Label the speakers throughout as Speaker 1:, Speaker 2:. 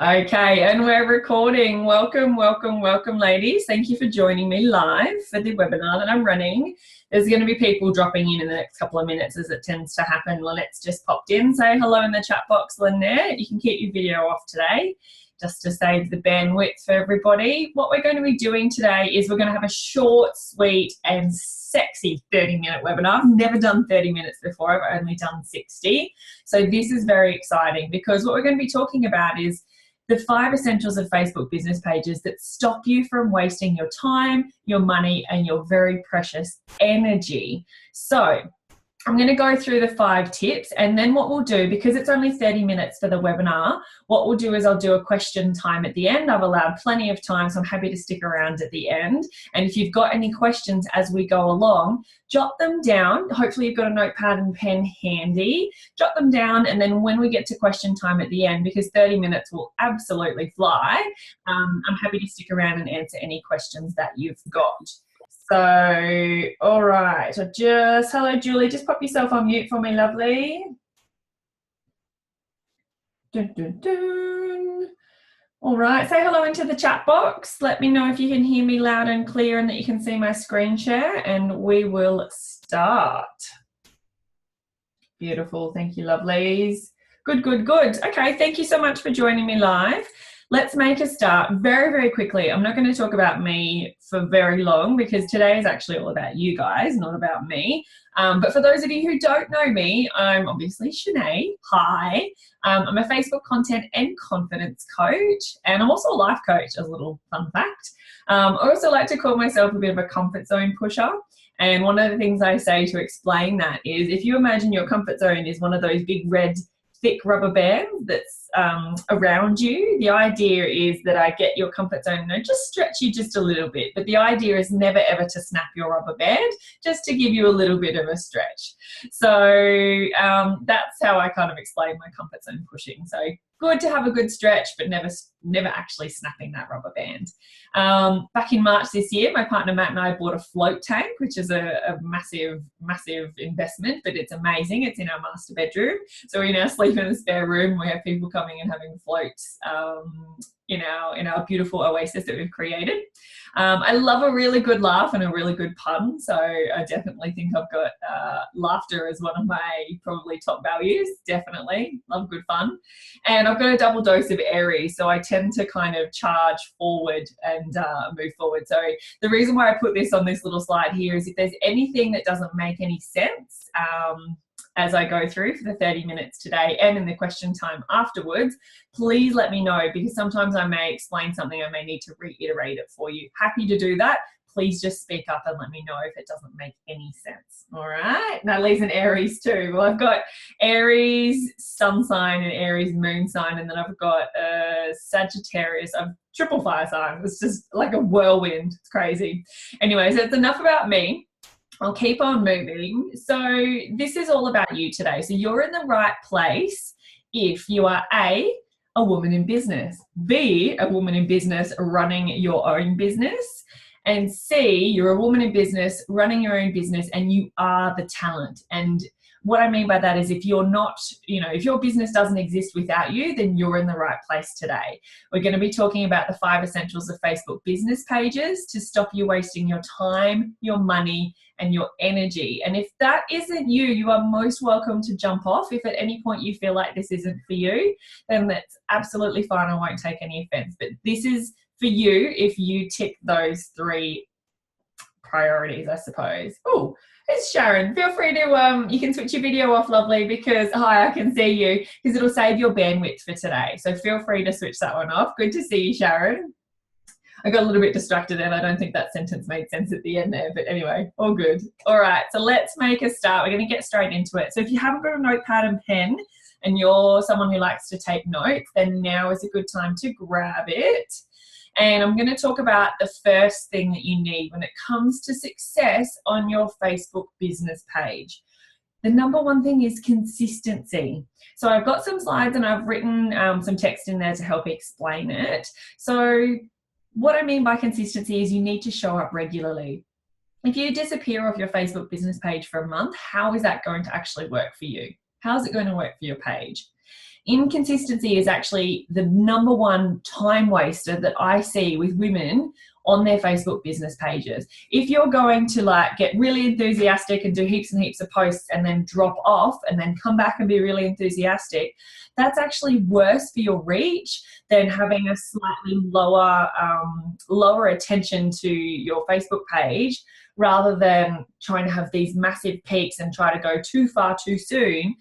Speaker 1: Okay, and we're recording. Welcome, welcome, welcome, ladies. Thank you for joining me live for the webinar that I'm running. There's going to be people dropping in the next couple of minutes, as it tends to happen. Lynette's just popped in. Say hello in the chat box, Lynette. You can keep your video off today, just to save the bandwidth for everybody. What we're going to be doing today is we're going to have a short, sweet, and sexy 30-minute webinar. I've never done 30 minutes before. I've only done 60. So this is very exciting because what we're going to be talking about is the 5 essentials of Facebook business pages that stop you from wasting your time, your money, and your very precious energy. So I'm going to go through the 5 tips, and then what we'll do, because it's only 30 minutes for the webinar, what we'll do is I'll do a question time at the end. I've allowed plenty of time, so I'm happy to stick around at the end. And if you've got any questions as we go along, jot them down. Hopefully you've got a notepad and pen handy. Jot them down, and then when we get to question time at the end, because 30 minutes will absolutely fly, I'm happy to stick around and answer any questions that you've got. So, all right, so hello Julie, just pop yourself on mute for me, lovely. Dun, dun, dun. All right, say hello into the chat box. Let me know if you can hear me loud and clear and that you can see my screen share, and we will start. Beautiful, thank you, lovelies. Good, good, good. Okay, thank you so much for joining me live. Let's make a start very, very quickly. I'm not going to talk about me for very long because today is actually all about you guys, not about me. But for those of you who don't know me, I'm obviously Shanae. Hi. I'm a Facebook content and confidence coach, and I'm also a life coach, as a little fun fact. I also like to call myself a bit of a comfort zone pusher. And one of the things I say to explain that is if you imagine your comfort zone is one of those big red thick rubber bands that's around you. The idea is that I get your comfort zone and I just stretch you just a little bit. But the idea is never ever to snap your rubber band, just to give you a little bit of a stretch. So that's how I kind of explain my comfort zone pushing. So good to have a good stretch, but never actually snapping that rubber band. Back in March this year, my partner Matt and I bought a float tank, which is a massive, massive investment, but it's amazing. It's in our master bedroom. So we now sleep in the spare room. We have people coming and having floats in our beautiful oasis that we've created. I love a really good laugh and a really good pun, so I definitely think I've got laughter as one of my probably top values. Definitely love good fun, and I've got a double dose of Aries, so I tend to kind of charge forward and move forward. So the reason why I put this on this little slide here is if there's anything that doesn't make any sense as I go through for the 30 minutes today and in the question time afterwards, please let me know, because sometimes I may explain something, I may need to reiterate it for you. Happy to do that. Please just speak up and let me know if it doesn't make any sense. All right. Natalie's an Aries too. Well, I've got Aries sun sign and Aries moon sign, and then I've got Sagittarius. I'm triple fire sign. It's just like a whirlwind. It's crazy. Anyway, so it's enough about me. I'll keep on moving. So this is all about you today. So you're in the right place if you are A, a woman in business, B, a woman in business running your own business, and C, you're a woman in business running your own business and you are the talent. And what I mean by that is if you're not, if your business doesn't exist without you, then you're in the right place today. We're going to be talking about the 5 essentials of Facebook business pages to stop you wasting your time, your money, and your energy. And if that isn't you, you are most welcome to jump off. If at any point you feel like this isn't for you, then that's absolutely fine. I won't take any offense. But this is for you if you tick those 3 priorities, I suppose. Oh, it's Sharon. Feel free to, you can switch your video off, lovely, because, hi, I can see you, because it'll save your bandwidth for today. So feel free to switch that one off. Good to see you, Sharon. I got a little bit distracted and I don't think that sentence made sense at the end there, but anyway, all good. All right, so let's make a start. We're going to get straight into it. So if you haven't got a notepad and pen and you're someone who likes to take notes, then now is a good time to grab it. And I'm going to talk about the first thing that you need when it comes to success on your Facebook business page. The number one thing is consistency. So I've got some slides and I've written some text in there to help explain it. So what I mean by consistency is you need to show up regularly. If you disappear off your Facebook business page for a month, how is that going to actually work for you? How is it going to work for your page? inconsistency is actually the number one time waster that I see with women on their Facebook business pages. If you're going to like get really enthusiastic and do heaps and heaps of posts and then drop off and then come back and be really enthusiastic, that's actually worse for your reach than having a slightly lower attention to your Facebook page, rather than trying to have these massive peaks and try to go too far too soon.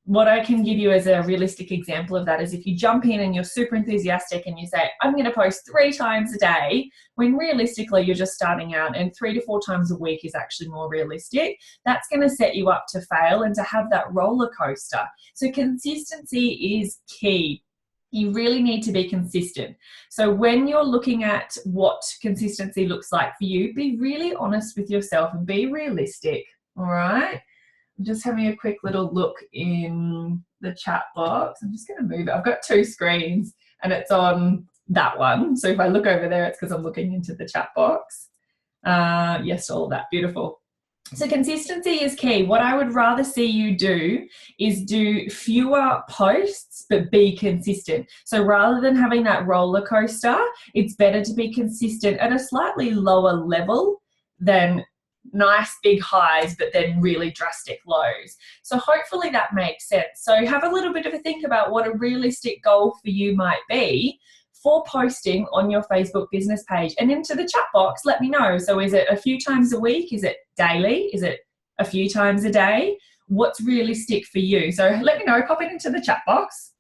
Speaker 1: What I can give you as a realistic example of that is if you jump in and you're super enthusiastic and you say, I'm going to post 3 times a day, when realistically you're just starting out, and 3 to 4 times a week is actually more realistic. That's going to set you up to fail and to have that roller coaster. So consistency is key. You really need to be consistent. So when you're looking at what consistency looks like for you, be really honest with yourself and be realistic. All right. I'm just having a quick little look in the chat box. I'm just going to move it. I've got 2 screens and it's on that one. So if I look over there, it's because I'm looking into the chat box. Yes, all of that. Beautiful. So consistency is key. What I would rather see you do is do fewer posts, but be consistent. So rather than having that roller coaster, it's better to be consistent at a slightly lower level than nice big highs, but then really drastic lows. So hopefully that makes sense. So have a little bit of a think about what a realistic goal for you might be for posting on your Facebook business page. And into the chat box, let me know. So is it a few times a week? Is it daily? Is it a few times a day? What's realistic for you? So let me know, pop it into the chat box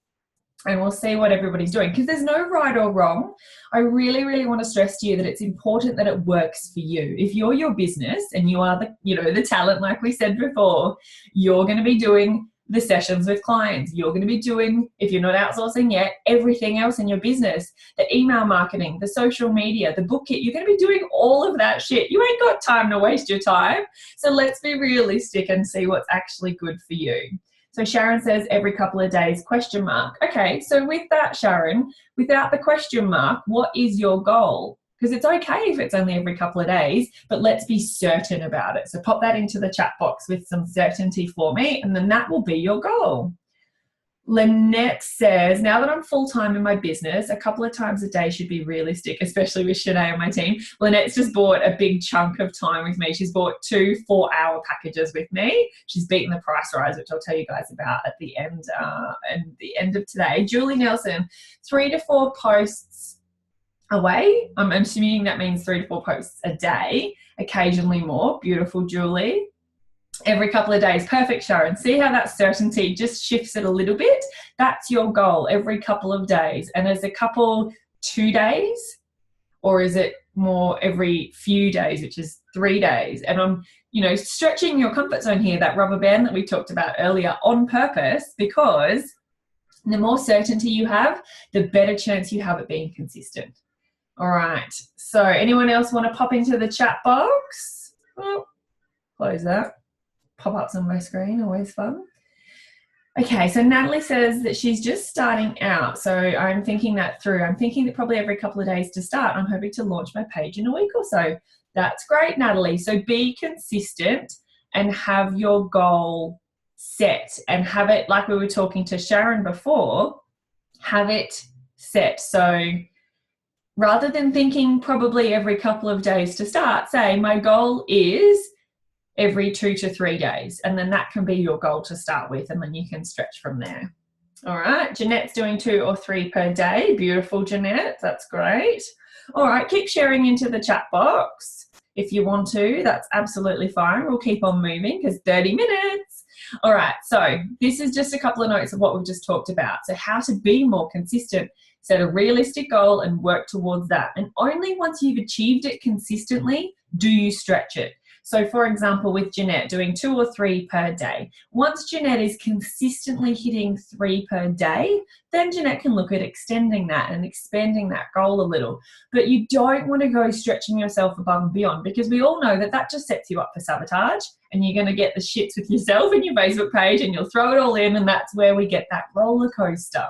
Speaker 1: and we'll see what everybody's doing, because there's no right or wrong. I really, really want to stress to you that it's important that it works for you. If you're your business and you are the talent, like we said before, you're going to be doing the sessions with clients. You're going to be doing, if you're not outsourcing yet, everything else in your business, the email marketing, the social media, the book kit. You're going to be doing all of that shit. You ain't got time to waste your time. So let's be realistic and see what's actually good for you. So Sharon says every couple of days, ? Okay, so with that, Sharon, without the question mark, what is your goal? Because it's okay if it's only every couple of days, but let's be certain about it. So pop that into the chat box with some certainty for me, and then that will be your goal. Lynette says, now that I'm full-time in my business, a couple of times a day should be realistic, especially with Shanae and my team. Lynette's just bought a big chunk of time with me. She's bought 2 4-hour packages with me. She's beaten the price rise, which I'll tell you guys about at the end of today. Julie Nelson, 3 to 4 posts away. I'm assuming that means 3 to 4 posts a day, occasionally more. Beautiful, Julie. Every couple of days. Perfect, Sharon. See how that certainty just shifts it a little bit? That's your goal, every couple of days. And is a couple 2 days, or is it more every few days, which is 3 days? And I'm, stretching your comfort zone here, that rubber band that we talked about earlier, on purpose, because the more certainty you have, the better chance you have at being consistent. All right. So anyone else want to pop into the chat box? Oh, close that. Pop-ups on my screen, always fun. Okay, so Natalie says that she's just starting out. So I'm thinking that through. I'm thinking that probably every couple of days to start. I'm hoping to launch my page in a week or so. That's great, Natalie. So be consistent and have your goal set, and have it, like we were talking to Sharon before, have it set. So rather than thinking probably every couple of days to start, say my goal is every 2 to 3 days, and then that can be your goal to start with, and then you can stretch from there. All right, Jeanette's doing 2 or 3 per day. Beautiful, Jeanette, that's great. All right, keep sharing into the chat box if you want to. That's absolutely fine. We'll keep on moving because 30 minutes. All right, so this is just a couple of notes of what we've just talked about. So how to be more consistent. Set a realistic goal and work towards that. And only once you've achieved it consistently do you stretch it. So for example, with Jeanette doing 2 or 3 per day, once Jeanette is consistently hitting 3 per day, then Jeanette can look at extending that and expanding that goal a little. But you don't want to go stretching yourself above and beyond, because we all know that that just sets you up for sabotage, and you're going to get the shits with yourself and your Facebook page, and you'll throw it all in, and that's where we get that roller coaster.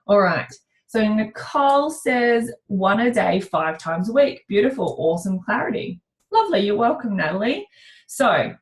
Speaker 1: All right. So Nicole says 1 a day, 5 times a week. Beautiful, awesome clarity. Lovely, you're welcome, Natalie. So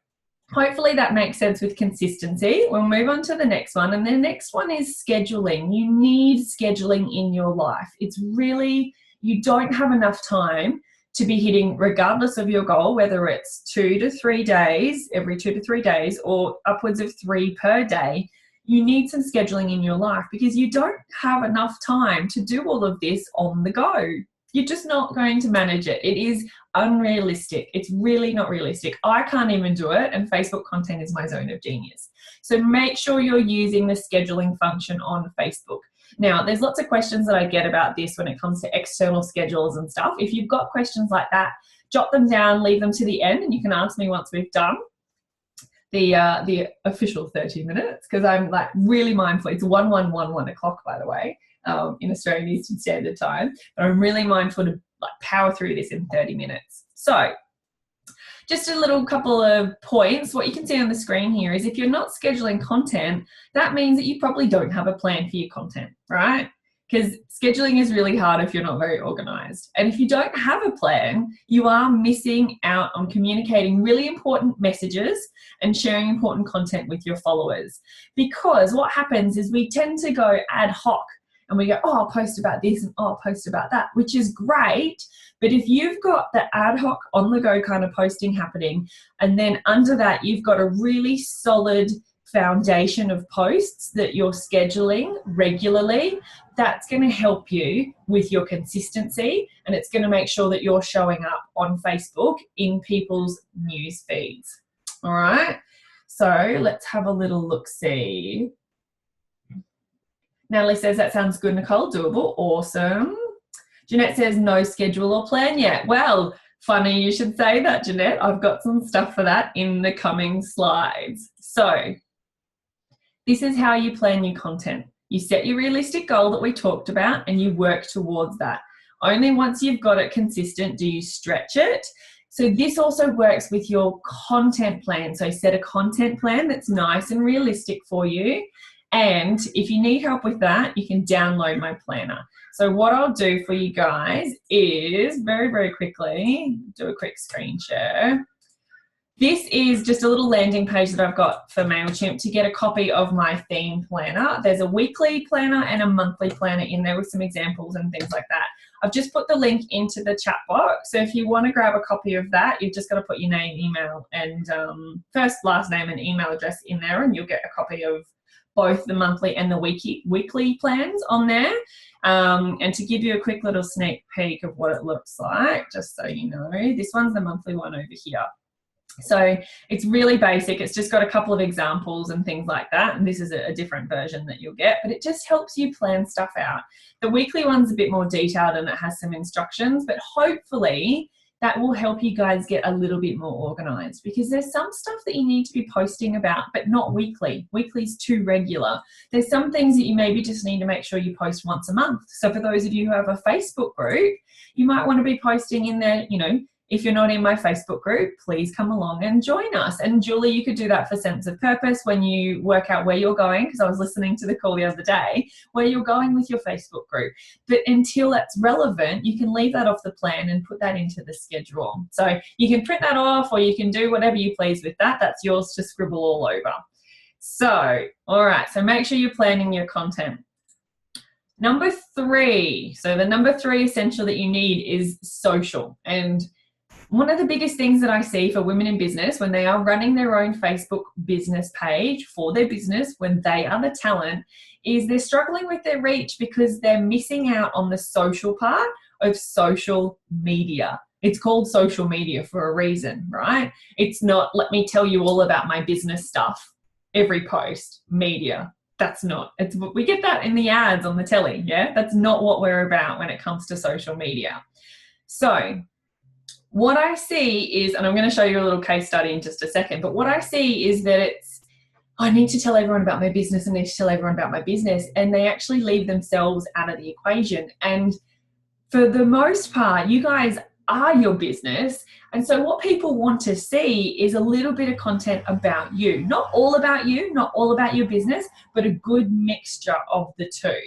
Speaker 1: Hopefully that makes sense with consistency. We'll move on to the next one. And the next one is scheduling. You need scheduling in your life. It's really, you don't have enough time to be hitting, regardless of your goal, whether it's 2 to 3 days, every 2 to 3 days, or upwards of 3 per day. You need some scheduling in your life because you don't have enough time to do all of this on the go. You're just not going to manage it. It is unrealistic. It's really not realistic. I can't even do it, and Facebook content is my zone of genius. So make sure you're using the scheduling function on Facebook. Now, there's lots of questions that I get about this when it comes to external schedules and stuff. If you've got questions like that, jot them down, leave them to the end, and you can ask me once we've done the official 30 minutes, because I'm like really mindful. It's 1 o'clock, by the way, in Australian Eastern Standard Time, but I'm really mindful to like power through this in 30 minutes. So just a little couple of points. What you can see on the screen here is if you're not scheduling content, that means that you probably don't have a plan for your content, right? Because scheduling is really hard if you're not very organized. And if you don't have a plan, you are missing out on communicating really important messages and sharing important content with your followers. Because what happens is we tend to go ad hoc and we go, oh, I'll post about this and oh, I'll post about that, which is great. But if you've got the ad hoc on the go kind of posting happening, and then under that, you've got a really solid foundation of posts that you're scheduling regularly, that's going to help you with your consistency, and it's going to make sure that you're showing up on Facebook in people's news feeds. All right. So let's have a little look-see. Natalie says, that sounds good, Nicole. Doable. Awesome. Jeanette says, no schedule or plan yet. Well, funny you should say that, Jeanette. I've got some stuff for that in the coming slides. So this is how you plan your content. You set your realistic goal that we talked about and you work towards that. Only once you've got it consistent do you stretch it. So this also works with your content plan. So set a content plan that's nice and realistic for you. And if you need help with that, you can download my planner. So what I'll do for you guys is very, very quickly do a quick screen share. This is just a little landing page that I've got for MailChimp to get a copy of my theme planner. There's a weekly planner and a monthly planner in there with some examples and things like that. I've just put the link into the chat box. So if you want to grab a copy of that, you've just got to put your name, email, and first, last name and email address in there, and you'll get a copy of both the monthly and the weekly plans on there. And to give you a quick little sneak peek of what it looks like, just so you know, this one's the monthly one over here. So it's really basic. It's just got a couple of examples and things like that. And this is a different version that you'll get, but it just helps you plan stuff out. The weekly one's a bit more detailed and it has some instructions, but hopefully that will help you guys get a little bit more organized, because there's some stuff that you need to be posting about, but not weekly. Weekly's too regular. There's some things that you maybe just need to make sure you post once a month. So for those of you who have a Facebook group, you might want to be posting in there, you know, if you're not in my Facebook group, please come along and join us. And Julie, you could do that for Sense of Purpose when you work out where you're going, because I was listening to the call the other day, where you're going with your Facebook group. But until that's relevant, you can leave that off the plan and put that into the schedule. So you can print that off or you can do whatever you please with that. That's yours to scribble all over. So, all right, so make sure you're planning your content. Number 3, so the number 3 essential that you need is social. And one of the biggest things that I see for women in business when they are running their own Facebook business page for their business, when they are the talent, is they're struggling with their reach because they're missing out on the social part of social media. It's called social media for a reason, right? It's not, let me tell you all about my business stuff. Every post, media. That's not, it's, we get that in the ads on the telly, yeah? That's not what we're about when it comes to social media. So what I see is, and I'm going to show you a little case study in just a second, but what I see is that it's, I need to tell everyone about my business, I need to tell everyone about my business, and they actually leave themselves out of the equation. And for the most part, you guys are your business, and so what people want to see is a little bit of content about you. Not all about you, not all about your business, but a good mixture of the two.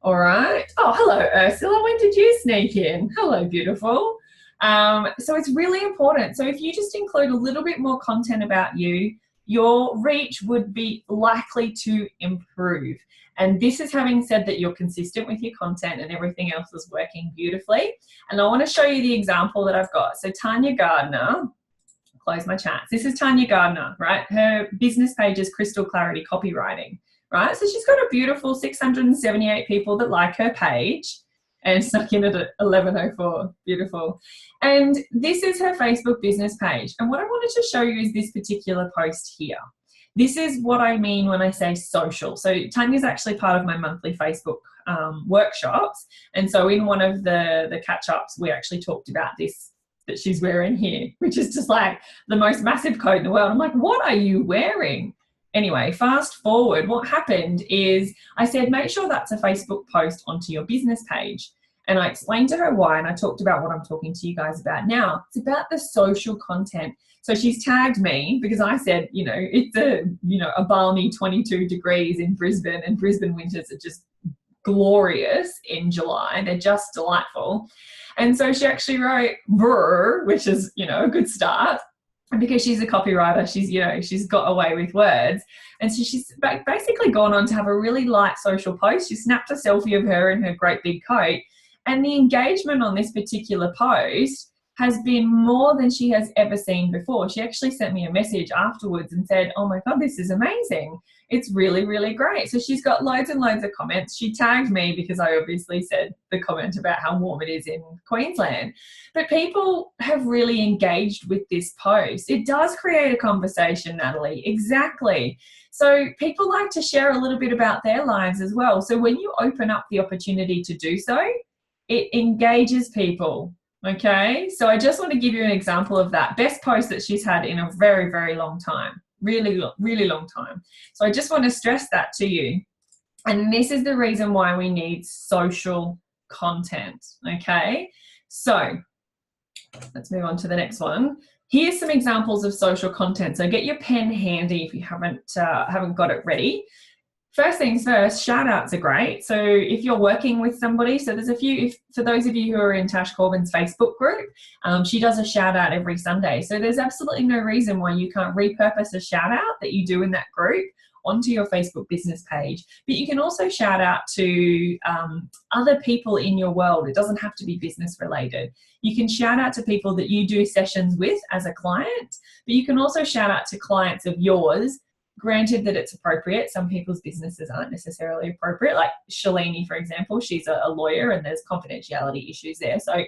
Speaker 1: All right. Oh, hello, Ursula. When did you sneak in? Hello, beautiful. So it's really important. So if you just include a little bit more content about you, your reach would be likely to improve. And this is having said that you're consistent with your content and everything else is working beautifully. And I want to show you the example that I've got. So Tanya Gardner, close my chats. This is Tanya Gardner, right? Her business page is Crystal Clarity Copywriting, right? So she's got a beautiful 678 people that like her page and snuck in at 11:04. Beautiful. And this is her Facebook business page. And what I wanted to show you is this particular post here. This is what I mean when I say social. So Tanya's actually part of my monthly Facebook workshops. And so in one of the catch-ups, we actually talked about this that she's wearing here, which is just like the most massive coat in the world. I'm like, what are you wearing? Anyway, fast forward, what happened is I said, make sure that's a Facebook post onto your business page. And I explained to her why, and I talked about what I'm talking to you guys about now. It's about the social content. So she's tagged me because I said, it's a balmy 22 degrees in Brisbane, and Brisbane winters are just glorious in July. They're just delightful. And so she actually wrote brr, which is, a good start. And because she's a copywriter, she's got away with words. And so she's basically gone on to have a really light social post. She snapped a selfie of her in her great big coat. And the engagement on this particular post has been more than she has ever seen before. She actually sent me a message afterwards and said, oh my God, this is amazing. It's really, really great. So she's got loads and loads of comments. She tagged me because I obviously said the comment about how warm it is in Queensland. But people have really engaged with this post. It does create a conversation, Natalie. Exactly. So people like to share a little bit about their lives as well. So when you open up the opportunity to do so, it engages people. Okay, so I just want to give you an example of that. Best post that she's had in a very, very long time. Really, really long time. So I just want to stress that to you. And this is the reason why we need social content. Okay, so let's move on to the next one. Here's some examples of social content. So get your pen handy if you haven't got it ready. First things first, shout outs are great. So if you're working with somebody, so there's a few, for those of you who are in Tash Corbin's Facebook group, she does a shout out every Sunday. So there's absolutely no reason why you can't repurpose a shout out that you do in that group onto your Facebook business page. But you can also shout out to other people in your world. It doesn't have to be business related. You can shout out to people that you do sessions with as a client, but you can also shout out to clients of yours. Granted that it's appropriate. Some people's businesses aren't necessarily appropriate. Like Shalini, for example, she's a lawyer and there's confidentiality issues there. So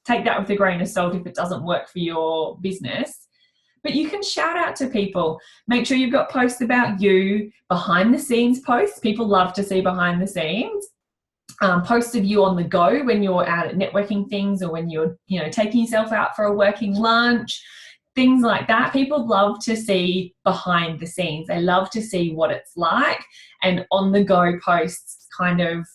Speaker 1: take that with a grain of salt if it doesn't work for your business. But you can shout out to people. Make sure you've got posts about you, behind the scenes posts. People love to see behind the scenes. Posts of you on the go when you're out at networking things or when you're, taking yourself out for a working lunch. Things like that. People love to see behind the scenes. They love to see what it's like, and on the go posts kind of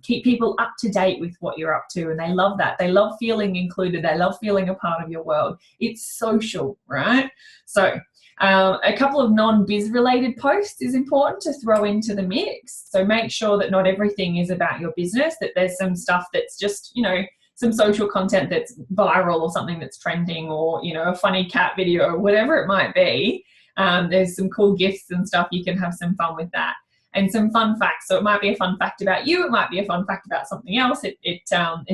Speaker 1: keep people up to date with what you're up to, and they love that. They love feeling included. They love feeling a part of your world. It's social, right? So a couple of non-biz related posts is important to throw into the mix. So make sure that not everything is about your business, that there's some stuff that's just, some social content that's viral or something that's trending, or, a funny cat video or whatever it might be. There's some cool gifts and stuff. You can have some fun with that, and some fun facts. So it might be a fun fact about you. It might be a fun fact about something else. It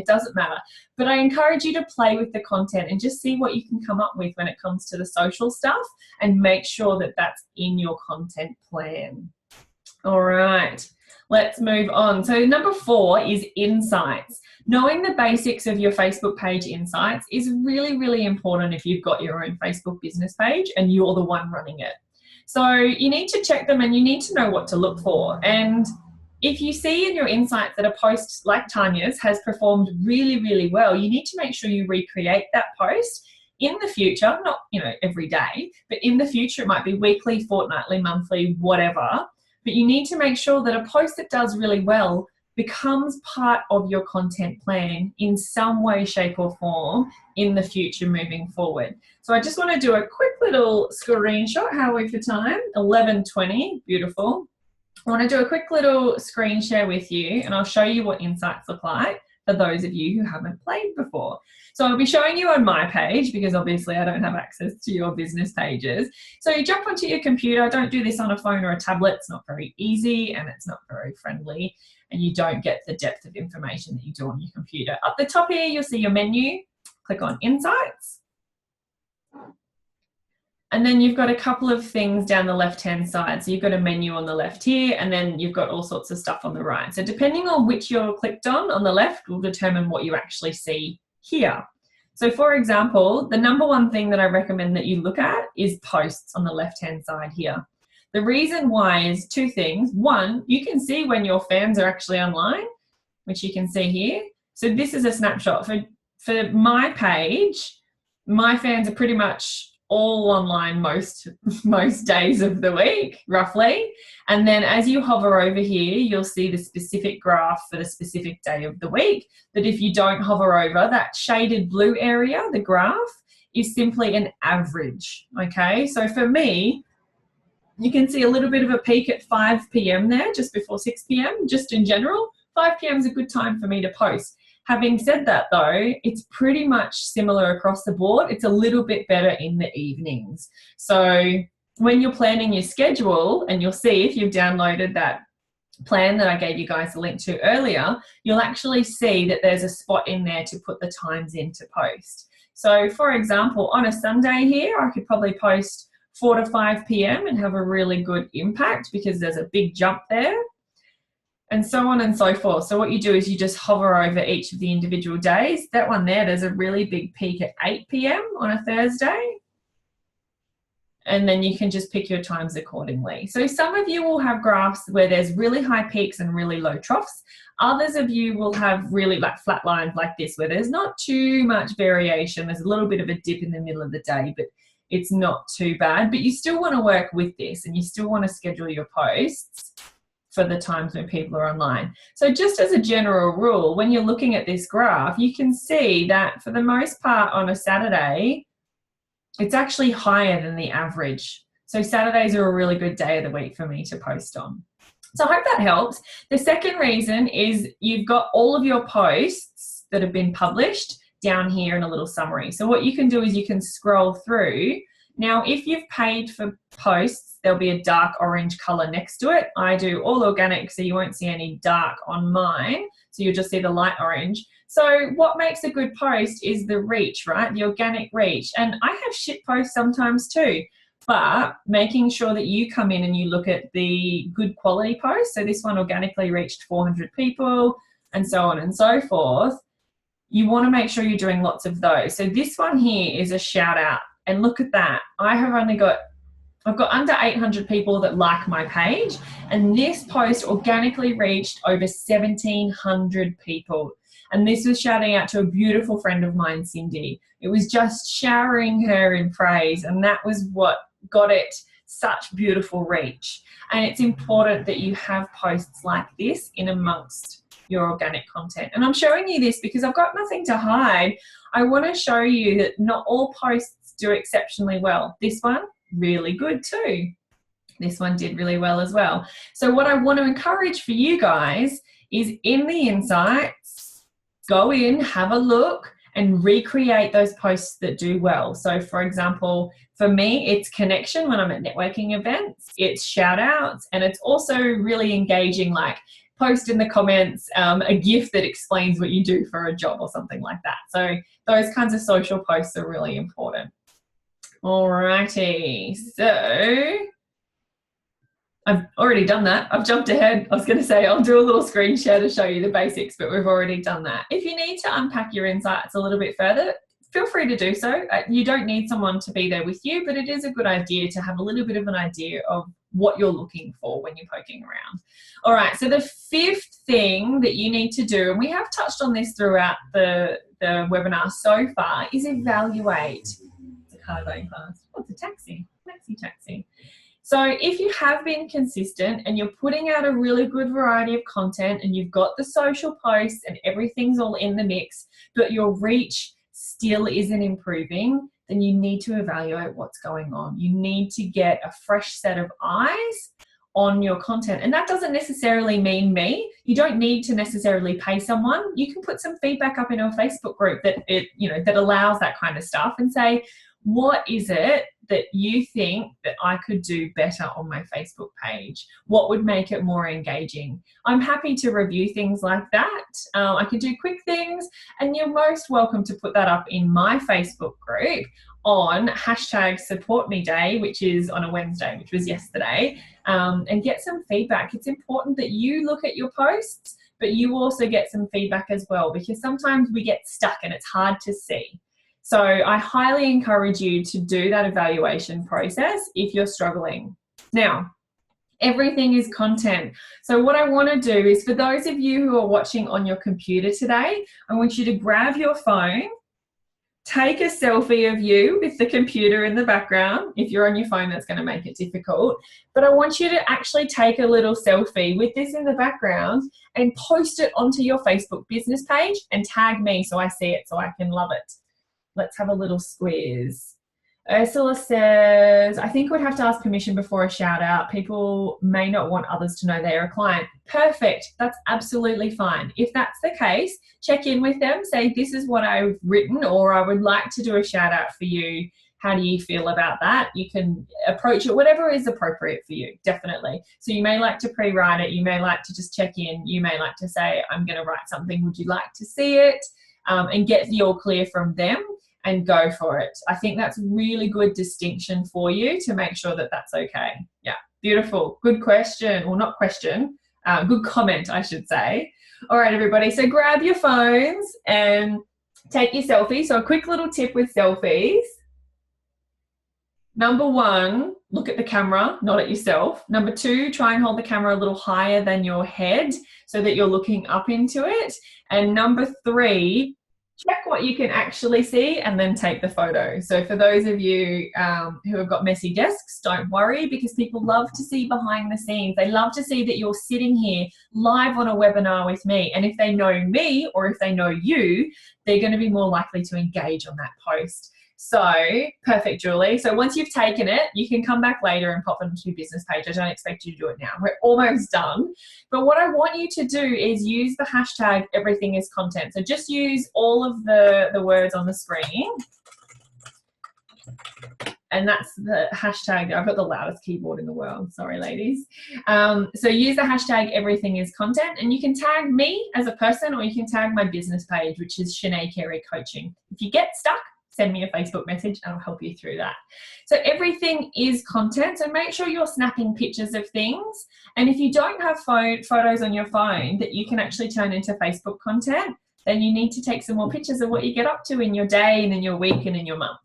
Speaker 1: doesn't matter. But I encourage you to play with the content and just see what you can come up with when it comes to the social stuff, and make sure that that's in your content plan. All right, let's move on. So number 4 is insights. Knowing the basics of your Facebook page insights is really, really important if you've got your own Facebook business page and you're the one running it. So you need to check them and you need to know what to look for. And if you see in your insights that a post like Tanya's has performed really, really well, you need to make sure you recreate that post in the future, not, every day, but in the future. It might be weekly, fortnightly, monthly, whatever. But you need to make sure that a post that does really well becomes part of your content plan in some way, shape or form in the future moving forward. So I just want to do a quick little screenshot. How are we for time? 11:20, beautiful. I want to do a quick little screen share with you, and I'll show you what insights look like. for those of you who haven't played before. So I'll be showing you on my page because obviously I don't have access to your business pages. So you jump onto your computer. Don't do this on a phone or a tablet. It's not very easy and it's not very friendly, and you don't get the depth of information that you do on your computer. Up the top here, you'll see your menu. Click on Insights. And then you've got a couple of things down the left-hand side. So you've got a menu on the left here, and then you've got all sorts of stuff on the right. So depending on which you're clicked on the left will determine what you actually see here. So for example, the number one thing that I recommend that you look at is posts on the left-hand side here. The reason why is two things. One, you can see when your fans are actually online, which you can see here. So this is a snapshot. For my page, my fans are pretty much all online most days of the week, roughly. And then as you hover over here, you'll see the specific graph for the specific day of the week, that if you don't hover over, that shaded blue area, the graph, is simply an average, okay? So for me, you can see a little bit of a peak at 5 p.m. there, just before 6 p.m, just in general. 5 p.m. is a good time for me to post. Having said that though, it's pretty much similar across the board. It's a little bit better in the evenings. So when you're planning your schedule, and you'll see if you've downloaded that plan that I gave you guys a link to earlier, you'll actually see that there's a spot in there to put the times in to post. So for example, on a Sunday here, I could probably post 4 to 5 p.m. and have a really good impact because there's a big jump there. And so on and so forth. So what you do is you just hover over each of the individual days. That one there, there's a really big peak at 8 p.m. on a Thursday. And then you can just pick your times accordingly. So some of you will have graphs where there's really high peaks and really low troughs. Others of you will have really like flat lines like this, where there's not too much variation. There's a little bit of a dip in the middle of the day, but it's not too bad. But you still want to work with this, and you still want to schedule your posts for the times when people are online. So just as a general rule, when you're looking at this graph, you can see that for the most part on a Saturday, it's actually higher than the average. So Saturdays are a really good day of the week for me to post on. So I hope that helps. The second reason is you've got all of your posts that have been published down here in a little summary. So what you can do is you can scroll through. Now, if you've paid for posts, there'll be a dark orange color next to it. I do all organic, so you won't see any dark on mine. So you'll just see the light orange. So what makes a good post is the reach, right? The organic reach. And I have shit posts sometimes too, but making sure that you come in and you look at the good quality posts. So this one organically reached 400 people and so on and so forth. You want to make sure you're doing lots of those. So this one here is a shout out. And look at that. I've got under 800 people that like my page, and this post organically reached over 1,700 people. And this was shouting out to a beautiful friend of mine, Cindy. It was just showering her in praise, and that was what got it such beautiful reach. And it's important that you have posts like this in amongst your organic content. And I'm showing you this because I've got nothing to hide. I want to show you that not all posts do exceptionally well. This one, really good too. This one did really well as well. So what I want to encourage for you guys is in the insights, go in, have a look, and recreate those posts that do well. So for example, for me, it's connection when I'm at networking events, it's shout outs, and it's also really engaging, like post in the comments a GIF that explains what you do for a job or something like that. So those kinds of social posts are really important. Alrighty, so I've already done that. I've jumped ahead. I was going to say I'll do a little screen share to show you the basics, but we've already done that. If you need to unpack your insights a little bit further, feel free to do so. You don't need someone to be there with you, but it is a good idea to have a little bit of an idea of what you're looking for when you're poking around. All right, so the fifth thing that you need to do, and we have touched on this throughout the webinar so far, is evaluate. Car going past. Oh, it's a taxi. Taxi. So if you have been consistent and you're putting out a really good variety of content and you've got the social posts and everything's all in the mix, but your reach still isn't improving, then you need to evaluate what's going on. You need to get a fresh set of eyes on your content. And that doesn't necessarily mean me. You don't need to necessarily pay someone. You can put some feedback up in our Facebook group that allows that kind of stuff, and say, what is it that you think that I could do better on my Facebook page? What would make it more engaging? I'm happy to review things like that. I can do quick things, and you're most welcome to put that up in my Facebook group on #SupportMeDay, which is on a Wednesday, which was yesterday, and get some feedback. It's important that you look at your posts, but you also get some feedback as well, because sometimes we get stuck and it's hard to see. So I highly encourage you to do that evaluation process if you're struggling. Now, everything is content. So what I want to do is, for those of you who are watching on your computer today, I want you to grab your phone, take a selfie of you with the computer in the background. If you're on your phone, that's going to make it difficult. But I want you to actually take a little selfie with this in the background and post it onto your Facebook business page and tag me so I see it, so I can love it. Let's have a little squeeze. Ursula says, I think we'd have to ask permission before a shout out. People may not want others to know they're a client. Perfect. That's absolutely fine. If that's the case, check in with them. Say, this is what I've written, or I would like to do a shout out for you. How do you feel about that? You can approach it, whatever is appropriate for you, definitely. So you may like to pre-write it. You may like to just check in. You may like to say, I'm going to write something. Would you like to see it? And get the all clear from them and go for it. I think that's really good distinction for you to make sure that that's okay. Yeah, beautiful. Good question. Well, not question. Good comment, I should say. All right, everybody. So grab your phones and take your selfie. So a quick little tip with selfies. Number one, look at the camera, not at yourself. Number two, try and hold the camera a little higher than your head so that you're looking up into it. And number three, check what you can actually see and then take the photo. So for those of you who have got messy desks, don't worry, because people love to see behind the scenes. They love to see that you're sitting here live on a webinar with me. And if they know me, or if they know you, they're going to be more likely to engage on that post. So perfect, Julie. So once you've taken it, you can come back later and pop it onto your business page. I don't expect you to do it now. We're almost done. But what I want you to do is use the hashtag everything is content. So just use all of the words on the screen. And that's the hashtag. I've got the loudest keyboard in the world. Sorry, ladies. So use the hashtag everything is content, and you can tag me as a person, or you can tag my business page, which is Shanae Carey Coaching. If you get stuck, send me a Facebook message and I'll help you through that. So everything is content. So make sure you're snapping pictures of things. And if you don't have photos on your phone that you can actually turn into Facebook content, then you need to take some more pictures of what you get up to in your day and in your week and in your month.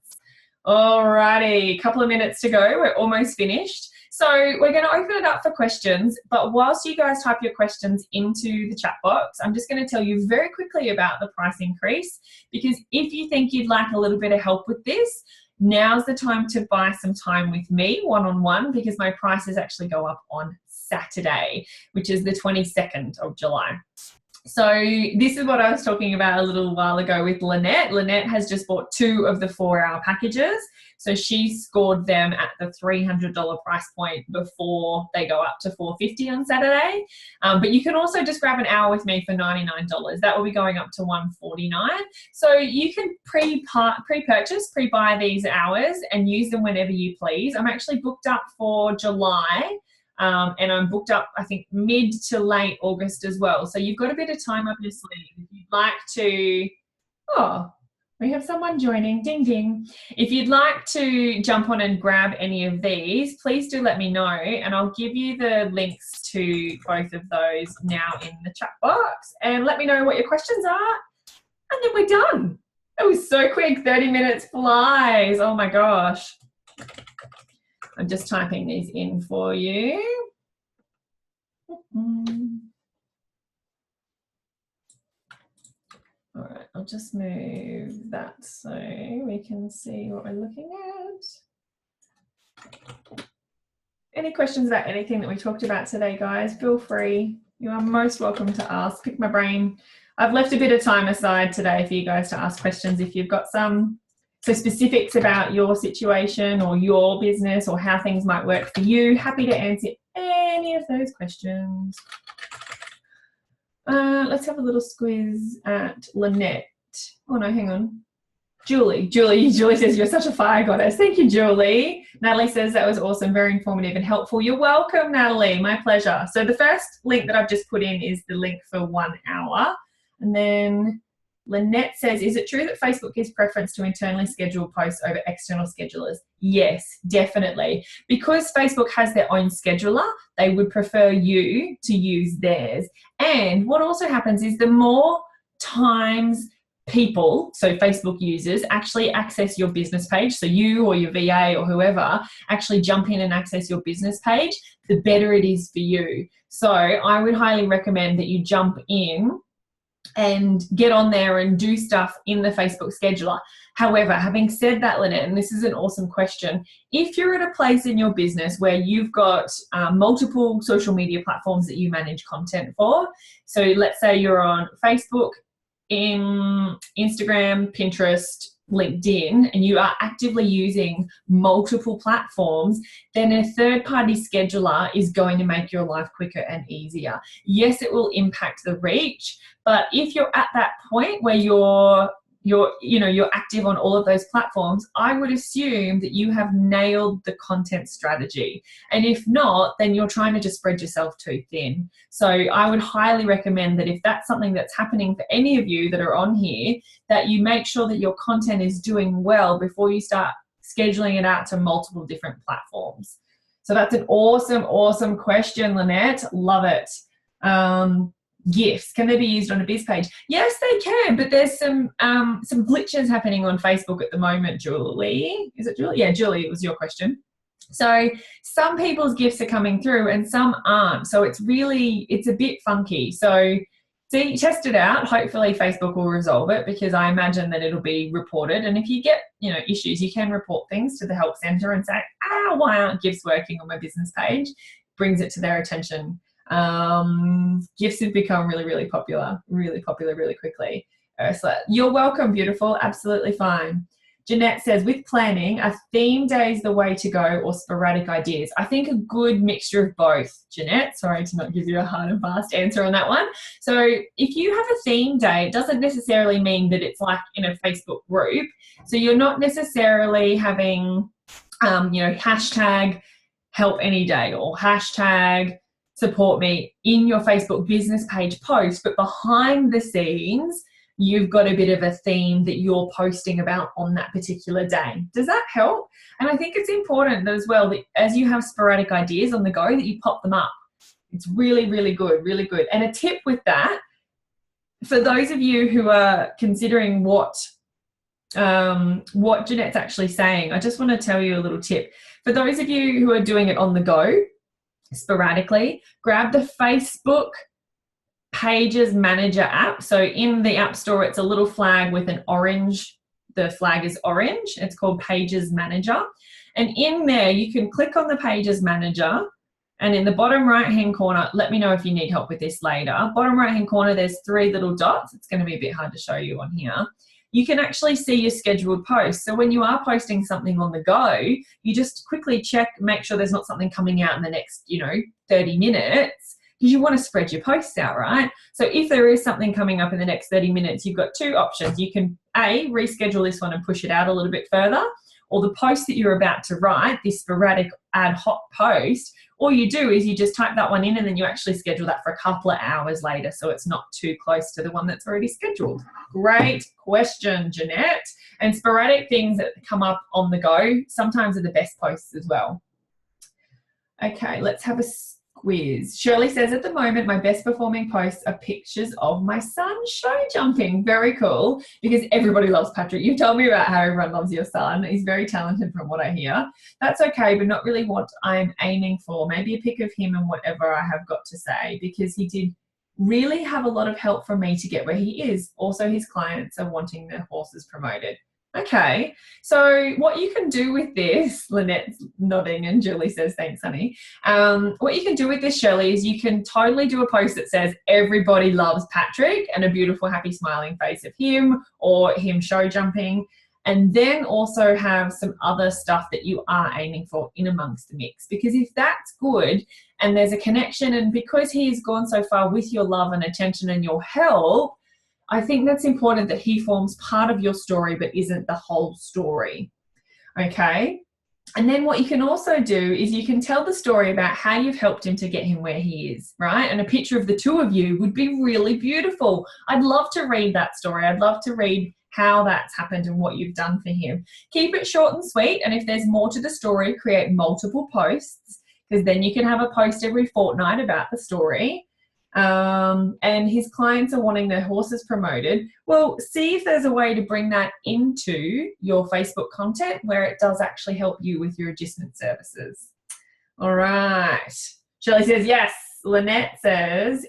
Speaker 1: Alrighty, a couple of minutes to go. We're almost finished. So we're going to open it up for questions, but whilst you guys type your questions into the chat box, I'm just going to tell you very quickly about the price increase, because if you think you'd like a little bit of help with this, now's the time to buy some time with me one-on-one, because my prices actually go up on Saturday, which is the 22nd of July. So this is what I was talking about a little while ago with Lynette. Lynette has just bought 2 of the 4-hour packages. So she scored them at the $300 price point before they go up to $450 on Saturday. But you can also just grab an hour with me for $99. That will be going up to $149. So you can pre-purchase, pre-buy these hours and use them whenever you please. I'm actually booked up for July. And I'm booked up, I think, mid to late August as well. So you've got a bit of time up your sleeve. If you'd like to, oh, we have someone joining, ding, ding. If you'd like to jump on and grab any of these, please do let me know. And I'll give you the links to both of those now in the chat box. And let me know what your questions are. And then we're done. It was so quick, 30 minutes flies. Oh my gosh. I'm just typing these in for you. All right, I'll just move that so we can see what we're looking at. Any questions about anything that we talked about today, guys? Feel free. You are most welcome to ask. Pick my brain. I've left a bit of time aside today for you guys to ask questions if you've got some. So specifics about your situation or your business or how things might work for you. Happy to answer any of those questions. Let's have a little squiz at Lynette. Oh no, hang on. Julie says you're such a fire goddess. Thank you, Julie. Natalie says that was awesome, very informative and helpful. You're welcome, Natalie. My pleasure. So the first link that I've just put in is the link for 1 hour. And then Lynette says, is it true that Facebook gives preference to internally scheduled posts over external schedulers? Yes, definitely. Because Facebook has their own scheduler, they would prefer you to use theirs. And what also happens is the more times people, so Facebook users, actually access your business page, so you or your VA or whoever actually jump in and access your business page, the better it is for you. So I would highly recommend that you jump in and get on there and do stuff in the Facebook scheduler. However, having said that, Lynette, and this is an awesome question, if you're at a place in your business where you've got multiple social media platforms that you manage content for, so let's say you're on Facebook, in Instagram, Pinterest, LinkedIn, and you are actively using multiple platforms, then a third-party scheduler is going to make your life quicker and easier. Yes, it will impact the reach, but if you're at that point where you're active on all of those platforms, I would assume that you have nailed the content strategy. And if not, then you're trying to just spread yourself too thin. So I would highly recommend that if that's something that's happening for any of you that are on here, that you make sure that your content is doing well before you start scheduling it out to multiple different platforms. So that's an awesome, awesome question, Lynette. Love it. GIFs, can they be used on a biz page? Yes, they can, but there's some glitches happening on Facebook at the moment, Julie. Is it Julie? Yeah, Julie, it was your question. So some people's GIFs are coming through and some aren't. So it's a bit funky. So see, test it out. Hopefully Facebook will resolve it, because I imagine that it'll be reported. And if you get, issues, you can report things to the help center and say, why aren't GIFs working on my business page? Brings it to their attention. GIFs have become really, really popular really quickly. Ursula, you're welcome, beautiful. Absolutely fine. Jeanette says, with planning, are theme days the way to go or sporadic ideas? I think a good mixture of both, Jeanette. Sorry to not give you a hard and fast answer on that one. So if you have a theme day, it doesn't necessarily mean that it's like in a Facebook group. So you're not necessarily having, hashtag help any day or hashtag support me in your Facebook business page post, but behind the scenes, you've got a bit of a theme that you're posting about on that particular day. Does that help? And I think it's important as well that as you have sporadic ideas on the go, that you pop them up. It's really, really good, really good. And a tip with that, for those of you who are considering what Jeanette's actually saying, I just want to tell you a little tip. For those of you who are doing it on the go, sporadically, grab the Facebook Pages Manager app. So in the App Store, it's a little flag with an orange, the flag is orange. It's called Pages Manager. And in there, you can click on the Pages Manager, and in the bottom right-hand corner, let me know if you need help with this later. Bottom right-hand corner, there's 3 little dots. It's going to be a bit hard to show you on here. You can actually see your scheduled posts. So when you are posting something on the go, you just quickly check, make sure there's not something coming out in the next, 30 minutes, because you want to spread your posts out, right? So if there is something coming up in the next 30 minutes, you've got 2 options. You can reschedule this one and push it out a little bit further, or the post that you're about to write, this sporadic ad hoc post, all you do is you just type that one in and then you actually schedule that for a couple of hours later, so it's not too close to the one that's already scheduled. Great question, Jeanette. And sporadic things that come up on the go sometimes are the best posts as well. Okay, let's have a quiz. Shirley says, at the moment, my best performing posts are pictures of my son show jumping. Very cool, because everybody loves Patrick. You've told me about how everyone loves your son. He's very talented from what I hear. That's okay, but not really what I'm aiming for. Maybe a pic of him and whatever I have got to say, because he did really have a lot of help from me to get where he is. Also, his clients are wanting their horses promoted. Okay, so what you can do with this, Lynette's nodding and Julie says, thanks, honey. What you can do with this, Shirley, is you can totally do a post that says, everybody loves Patrick, and a beautiful, happy, smiling face of him or him show jumping. and then also have some other stuff that you are aiming for in amongst the mix. Because if that's good and there's a connection, and because he's gone so far with your love and attention and your help, I think that's important that he forms part of your story but isn't the whole story. Okay? And then what you can also do is you can tell the story about how you've helped him to get him where he is, right? And a picture of the two of you would be really beautiful. I'd love to read that story. I'd love to read how that's happened and what you've done for him. Keep it short and sweet. And if there's more to the story, create multiple posts, because then you can have a post every fortnight about the story. And his clients are wanting their horses promoted. Well, see if there's a way to bring that into your Facebook content where it does actually help you with your agistment services. All right. Shirley says, yes. Lynette says,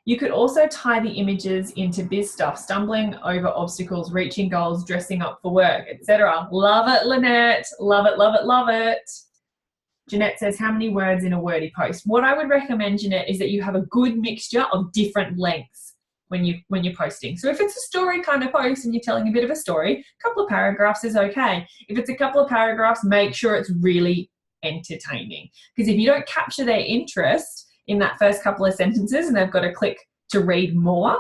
Speaker 1: you could also tie the images into biz stuff, stumbling over obstacles, reaching goals, dressing up for work, etc. Love it, Lynette. Love it, love it, love it. Jeanette says, how many words in a wordy post? What I would recommend, Jeanette, is that you have a good mixture of different lengths when you're posting. So if it's a story kind of post and you're telling a bit of a story, a couple of paragraphs is okay. If it's a couple of paragraphs, make sure it's really entertaining. Because if you don't capture their interest in that first couple of sentences and they've got to click to read more,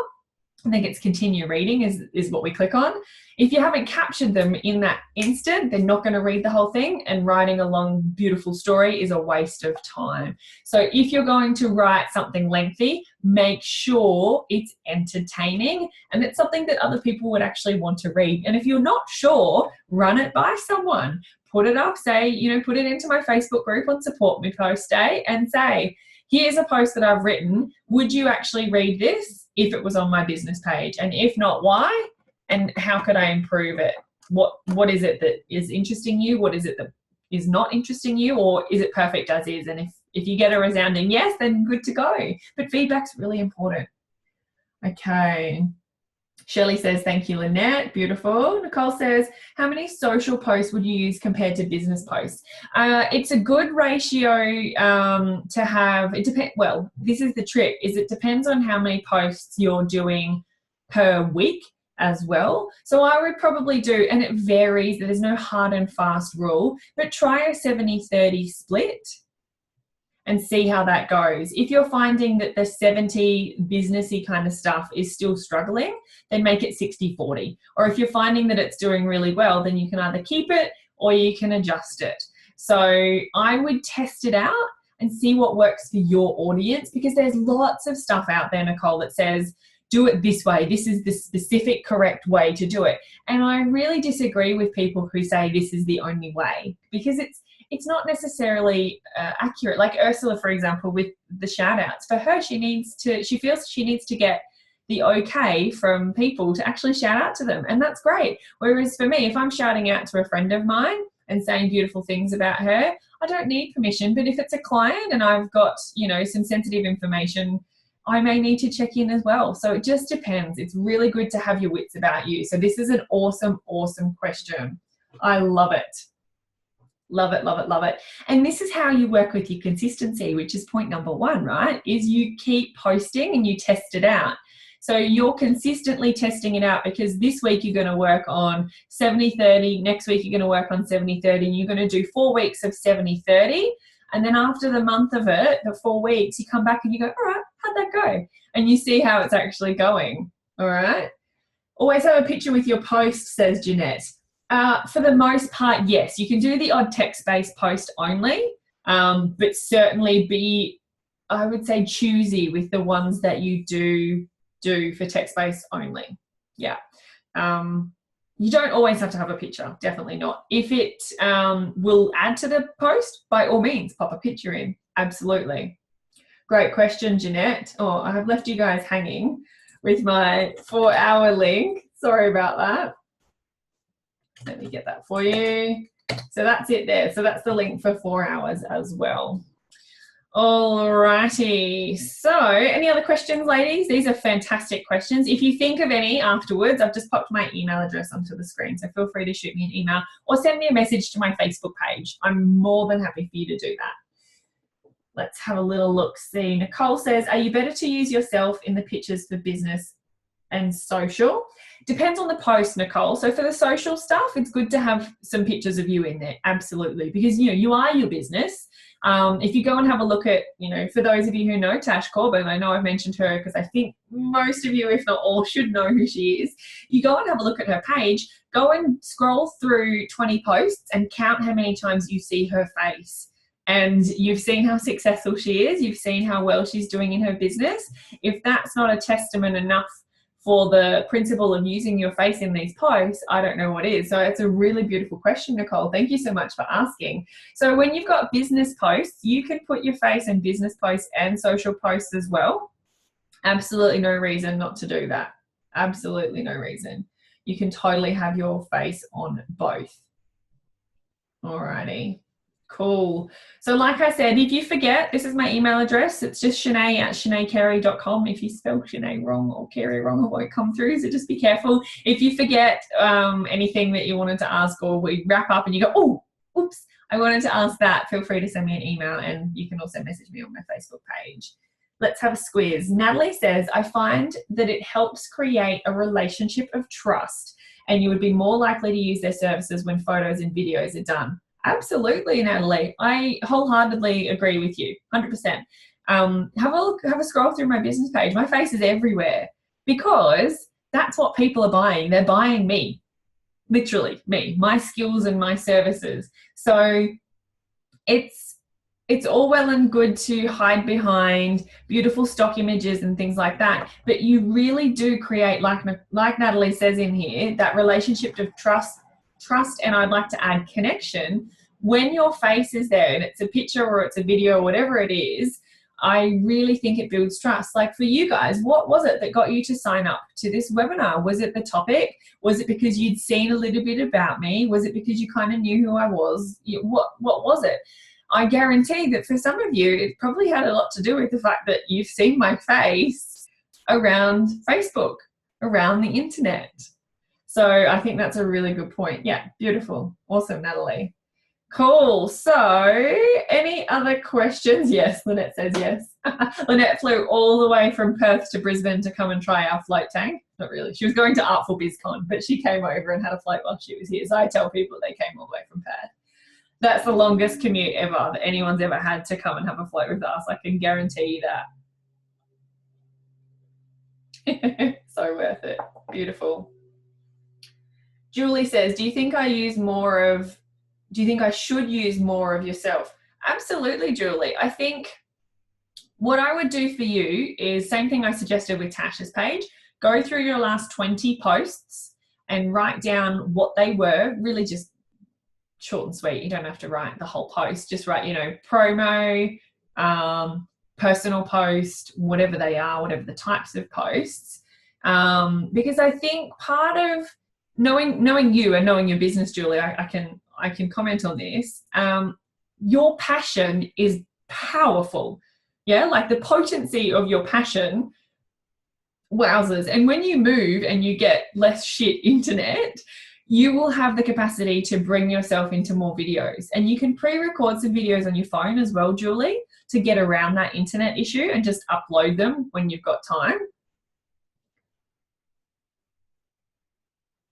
Speaker 1: I think it's continue reading is what we click on. If you haven't captured them in that instant, they're not going to read the whole thing, and writing a long, beautiful story is a waste of time. So if you're going to write something lengthy, make sure it's entertaining and it's something that other people would actually want to read. And if you're not sure, run it by someone. Put it up, say, put it into my Facebook group on Support Me Post Day and say, here's a post that I've written. Would you actually read this if it was on my business page? And if not, why? And how could I improve it? What is it that is interesting you? What is it that is not interesting you? Or is it perfect as is? And if you get a resounding yes, then good to go. But feedback's really important. Okay. Shirley says, thank you, Lynette. Beautiful. Nicole says, how many social posts would you use compared to business posts? It's a good ratio to have. It depends. Well, this is the trick, is it depends on how many posts you're doing per week as well. So I would probably do, and it varies, there's no hard and fast rule, but try a 70-30 split and see how that goes. If you're finding that the 70 businessy kind of stuff is still struggling, then make it 60-40. Or if you're finding that it's doing really well, then you can either keep it or you can adjust it. So I would test it out and see what works for your audience, because there's lots of stuff out there, Nicole, that says, do it this way. This is the specific correct way to do it. And I really disagree with people who say this is the only way, because it's not necessarily accurate. Like Ursula, for example, with the shout outs, for her, she feels she needs to get the okay from people to actually shout out to them. And that's great. Whereas for me, if I'm shouting out to a friend of mine and saying beautiful things about her, I don't need permission. But if it's a client and I've got, some sensitive information, I may need to check in as well. So it just depends. It's really good to have your wits about you. So this is an awesome, awesome question. I love it. Love it, love it, love it. And this is how you work with your consistency, which is point number 1, right? Is you keep posting and you test it out. So you're consistently testing it out, because this week you're going to work on 70-30, next week you're going to work on 70-30, and you're going to do 4 weeks of 70-30. And then after the month of it, the 4 weeks, you come back and you go, all right, how'd that go? And you see how it's actually going, all right? Always have a picture with your post, says Jeanette. For the most part, yes. You can do the odd text-based post only, but certainly be, I would say, choosy with the ones that you do for text-based only. Yeah. You don't always have to have a picture, definitely not. If it will add to the post, by all means, pop a picture in, absolutely. Great question, Jeanette. Oh, I have left you guys hanging with my 4-hour link. Sorry about that. Let me get that for you. So that's it there. So that's the link for 4 hours as well. All righty. So any other questions, ladies? These are fantastic questions. If you think of any afterwards, I've just popped my email address onto the screen. So feel free to shoot me an email or send me a message to my Facebook page. I'm more than happy for you to do that. Let's have a little look. See, Nicole says, are you better to use yourself in the pictures for business and social. Depends on the post, Nicole. So for the social stuff, it's good to have some pictures of you in there, absolutely, because you are your business. If you go and have a look at, for those of you who know Tash Corbin, I know I've mentioned her because I think most of you, if not all, should know who she is. You go and have a look at her page, go and scroll through 20 posts and count how many times you see her face. And you've seen how successful she is. You've seen how well she's doing in her business. If that's not a testament enough for the principle of using your face in these posts, I don't know what is. So it's a really beautiful question, Nicole. Thank you so much for asking. So when you've got business posts, you can put your face in business posts and social posts as well. Absolutely no reason not to do that. Absolutely no reason. You can totally have your face on both. Alrighty. Cool. So like I said, if you forget, this is my email address. It's just Shanae@ShanaeCarey.com. If you spell Shanae wrong or Carey wrong, it won't come through. So just be careful. If you forget anything that you wanted to ask, or we wrap up and you go, oh, oops, I wanted to ask that, feel free to send me an email, and you can also message me on my Facebook page. Let's have a squiz. Natalie says, I find that it helps create a relationship of trust, and you would be more likely to use their services when photos and videos are done. Absolutely, Natalie. I wholeheartedly agree with you, 100%. Have a scroll through my business page. My face is everywhere because that's what people are buying. They're buying me, literally me, my skills and my services. So it's all well and good to hide behind beautiful stock images and things like that, but you really do create, like Natalie says in here, that relationship of trust, and I'd like to add connection. When your face is there and it's a picture or it's a video or whatever it is, I really think it builds trust. Like for you guys, what was it that got you to sign up to this webinar? Was it the topic? Was it because you'd seen a little bit about me? Was it because you kind of knew who I was? What was it? I guarantee that for some of you, it probably had a lot to do with the fact that you've seen my face around Facebook, around the internet. So I think that's a really good point. Yeah, beautiful. Awesome, Natalie. Cool. So any other questions? Yes, Lynette says yes. Lynette flew all the way from Perth to Brisbane to come and try our float tank. Not really. She was going to Artful BizCon, but she came over and had a float while she was here. So I tell people they came all the way from Perth. That's the longest commute ever that anyone's ever had to come and have a float with us. I can guarantee you that. So worth it. Beautiful. Julie says, do you think I should use more of yourself? Absolutely, Julie. I think what I would do for you is same thing I suggested with Tash's page. Go through your last 20 posts and write down what they were, really just short and sweet. You don't have to write the whole post. Just write, promo, personal post, whatever they are, whatever the types of posts. Because I think part of knowing you and knowing your business, Julie, I can comment on this. Your passion is powerful. Yeah, like the potency of your passion, wowzers. And when you move and you get less shit internet, you will have the capacity to bring yourself into more videos. And you can pre-record some videos on your phone as well, Julie, to get around that internet issue and just upload them when you've got time.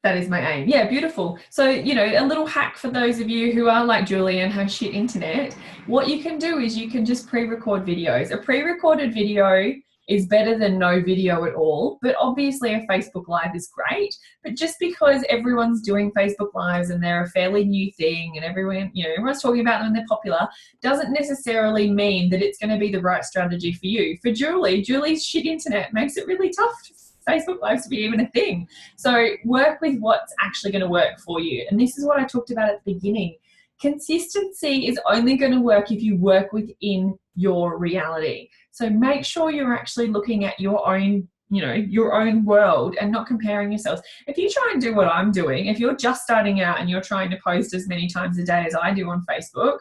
Speaker 1: That is my aim. Yeah, beautiful. So, a little hack for those of you who are like Julie and have shit internet, what you can do is you can just pre-record videos. A pre-recorded video is better than no video at all, but obviously a Facebook Live is great. But just because everyone's doing Facebook Lives and they're a fairly new thing and everyone's talking about them and they're popular, doesn't necessarily mean that it's going to be the right strategy for you. For Julie's shit internet makes it really tough for Facebook Lives to be even a thing. So work with what's actually going to work for you. And this is what I talked about at the beginning. Consistency is only going to work if you work within your reality. So make sure you're actually looking at your own, your own world and not comparing yourselves. If you try and do what I'm doing, if you're just starting out and you're trying to post as many times a day as I do on Facebook,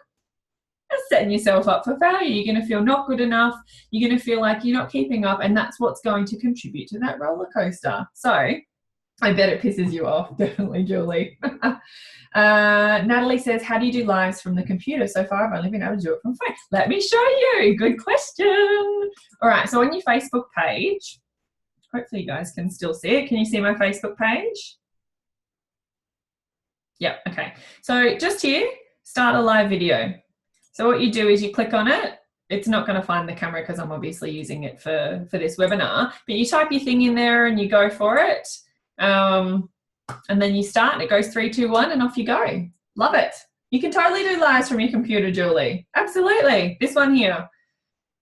Speaker 1: that's setting yourself up for failure. You're going to feel not good enough. You're going to feel like you're not keeping up, and that's what's going to contribute to that roller coaster. So I bet it pisses you off. Definitely, Julie. Natalie says, how do you do lives from the computer? So far, I've only been able to do it from phone. Let me show you. Good question. All right. So on your Facebook page, Hopefully you guys can still see it. Can you see my Facebook page? Yeah, okay. So just here, start a live video. So what you do is you click on it. It's not going to find the camera because I'm obviously using it for this webinar, but you type your thing in there and you go for it. And then you start and it goes 3, 2, 1 and off you go. Love it. You can totally do lives from your computer, Julie. Absolutely. This one here.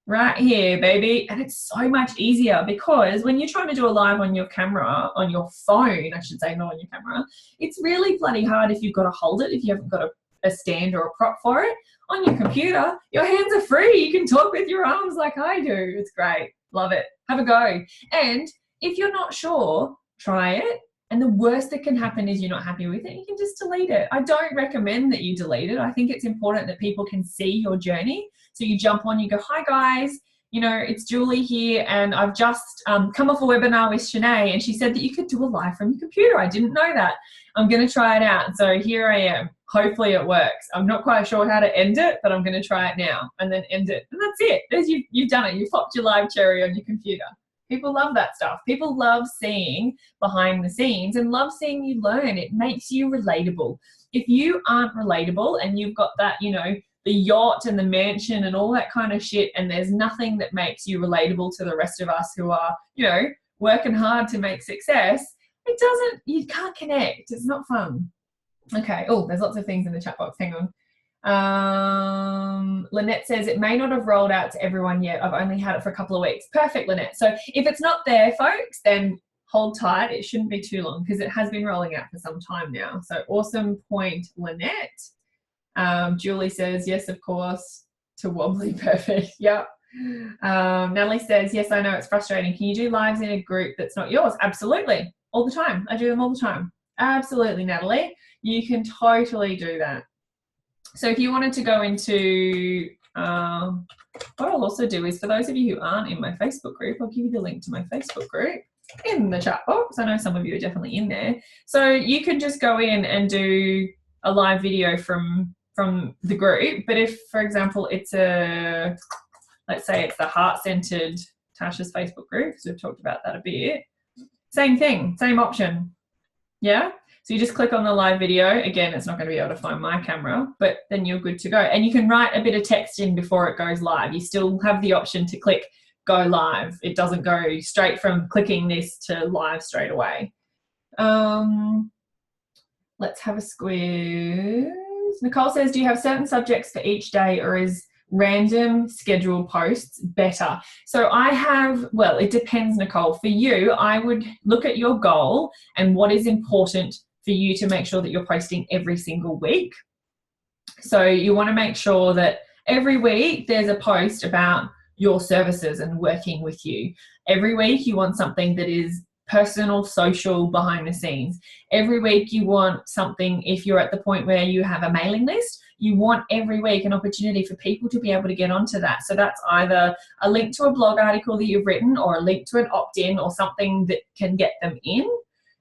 Speaker 1: Right here, baby. And it's so much easier because when you're trying to do a live on your camera, on your phone, I should say, not on your camera, it's really bloody hard if you've got to hold it, if you haven't got a stand or a prop for it. On your computer, your hands are free. You can talk with your arms like I do. It's great. Love it. Have a go. And if you're not sure, try it. And the worst that can happen is you're not happy with it. You can just delete it. I don't recommend that you delete it. I think it's important that people can see your journey. So you jump on, you go, hi guys, you know, it's Julie here and I've just come off a webinar with Shanae and she said that you could do a live from your computer. I didn't know that. I'm going to try it out. So here I am. Hopefully it works. I'm not quite sure how to end it, but I'm going to try it now and then end it. And that's it. You've done it. You've popped your live cherry on your computer. People love that stuff. People love seeing behind the scenes and love seeing you learn. It makes you relatable. If you aren't relatable and you've got that, you know, the yacht and the mansion and all that kind of shit, and there's nothing that makes you relatable to the rest of us who are, you know, working hard to make success, you can't connect. It's not fun. Okay. Oh, there's lots of things in the chat box. Hang on. Lynette says it may not have rolled out to everyone yet. I've only had it for a couple of weeks. Perfect, Lynette. So if it's not there, folks, then hold tight. It shouldn't be too long because it has been rolling out for some time now. So awesome point, Lynette. Julie says, yes, of course, to wobbly. Perfect. Yep. Natalie says, yes, I know it's frustrating. Can you do lives in a group that's not yours? Absolutely. All the time. I do them all the time. Absolutely, Natalie. You can totally do that. So if you wanted to go into, what I'll also do is for those of you who aren't in my Facebook group, I'll give you the link to my Facebook group in the chat box. I know some of you are definitely in there. So you can just go in and do a live video from the group. But if, for example, it's let's say it's the heart-centered Tasha's Facebook group, because we've talked about that a bit. Same thing, same option. Yeah? So you just click on the live video. Again, it's not going to be able to find my camera, but then you're good to go. And you can write a bit of text in before it goes live. You still have the option to click go live. It doesn't go straight from clicking this to live straight away. Let's have a squiz. Nicole says, do you have certain subjects for each day or is random scheduled posts better? So I have, well, it depends, Nicole. For you, I would look at your goal and what is important for you to make sure that you're posting every single week. So you want to make sure that every week there's a post about your services and working with you. Every week you want something that is personal, social, behind the scenes. Every week you want something, if you're at the point where you have a mailing list, you want every week an opportunity for people to be able to get onto that. So that's either a link to a blog article that you've written or a link to an opt-in or something that can get them in,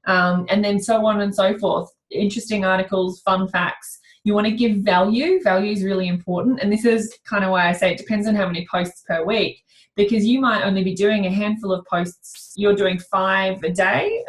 Speaker 1: and then so on and so forth. Interesting articles, fun facts. You want to give value. Value is really important. And this is kind of why I say it depends on how many posts per week, because you might only be doing a handful of posts. You're doing 5 a day,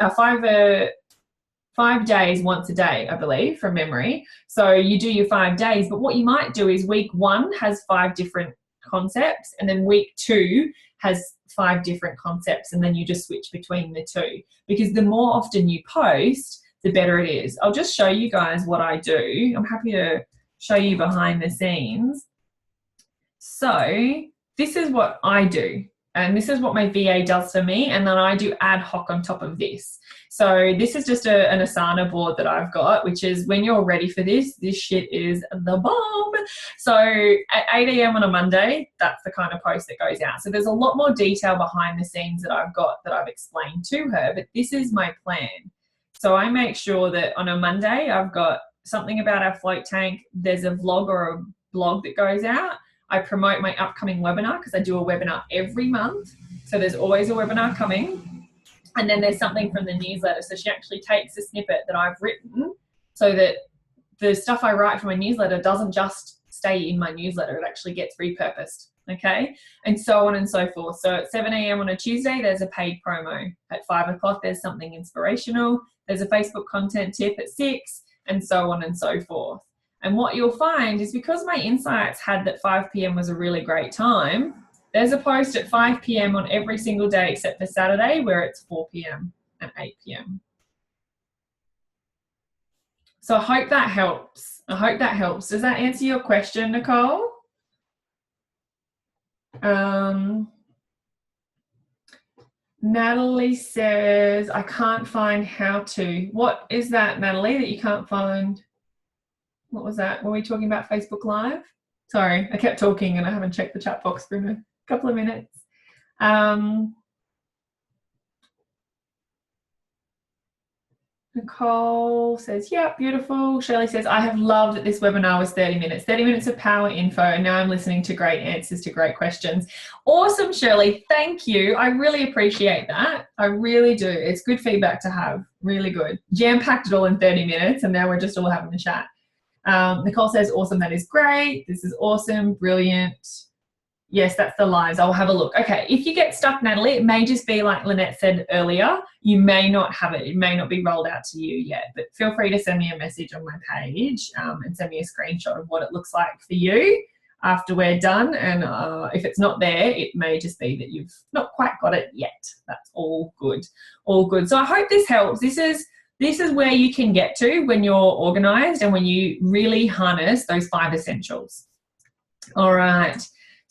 Speaker 1: 5 days once a day, I believe, from memory. So you do your 5 days, but what you might do is week 1 has 5 different concepts, and then week 2 has 5 different concepts, and then you just switch between the 2. Because the more often you post, the better it is. I'll just show you guys what I do. I'm happy to show you behind the scenes. So this is what I do. And this is what my VA does for me, and then I do ad hoc on top of this. So this is just an Asana board that I've got, which is when you're ready for this shit is the bomb. So at 8 a.m. on a Monday, that's the kind of post that goes out. So there's a lot more detail behind the scenes that I've got that I've explained to her, but this is my plan. So I make sure that on a Monday, I've got something about our float tank. There's a vlog or a blog that goes out. I promote my upcoming webinar because I do a webinar every month. So there's always a webinar coming. And then there's something from the newsletter. So she actually takes a snippet that I've written so that the stuff I write for my newsletter doesn't just stay in my newsletter. It actually gets repurposed okay? And so on and so forth. So at 7 a.m. on a Tuesday, there's a paid promo. At 5 o'clock, there's something inspirational. There's a Facebook content tip at 6, and so on and so forth. And what you'll find is because my insights had that 5 p.m. was a really great time, there's a post at 5 p.m. on every single day except for Saturday where it's 4 p.m. and 8 p.m. So I hope that helps. I hope that helps. Does that answer your question, Nicole? Natalie says, I can't find how to. What is that, Natalie, that you can't find? What was that? Were we talking about Facebook Live? Sorry, I kept talking and I haven't checked the chat box for a couple of minutes. Nicole says, yeah, beautiful. Shirley says, I have loved that this webinar was 30 minutes. 30 minutes of power info, and now I'm listening to great answers to great questions. Awesome, Shirley. Thank you. I really appreciate that. I really do. It's good feedback to have. Really good. Jam-packed it all in 30 minutes, and now we're just all having a chat. Nicole says, awesome. That is great. This is awesome. Brilliant. Yes, that's the lines. I'll have a look. Okay, if you get stuck, Natalie, it may just be like Lynette said earlier. You may not have it. It may not be rolled out to you yet, but feel free to send me a message on my page and send me a screenshot of what it looks like for you after we're done. And if it's not there, it may just be that you've not quite got it yet. That's all good. All good. So I hope this helps. This is where you can get to when you're organized and when you really harness those 5 essentials. All right.